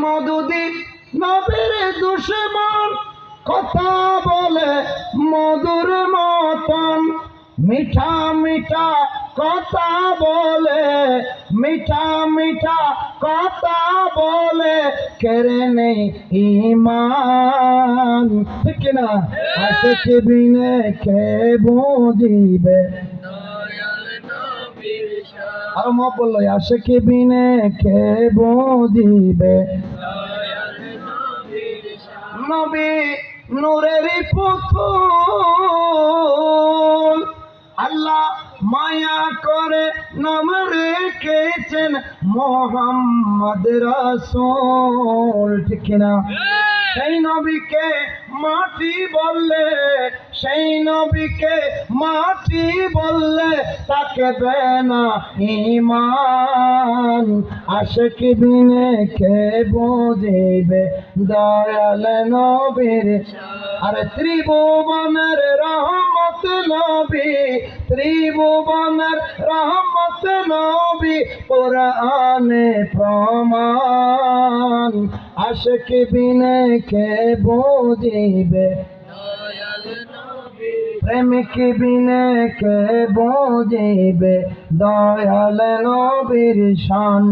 মধুদীপ নবীর দুশ্মন কথা বলে মধুর মতন, মিঠা মিঠা কথা বলে, মিঠা মিঠা কথা বলে, কেড়ে নেই ঈমান। ঠিক না? আশিক বিনে কে বুঝিবে, আর মা বললো আশিক বিনে কে বুঝিবে। নবী নূরের পুতুল, আল্লাহ মায়া করে নাম রেখেছেন মোহাম্মদ রাসূল। ঠিক না? সেই নবীকে মাটি বললে, সেই নবীকে মাটি বললে তাকে বেনা ঈমান। আশিক বিনে কে বুঝিবে দয়াল নবীর। আরে ত্রিভুবনের রহমত নবী, ত্রিভুবনের রহমত নবী, কোরআনে প্রমাণ। আশিক বিনে কে বুঝিবে, প্রেমিক বিনে কে বুঝিবে দয়াল নবীর শান।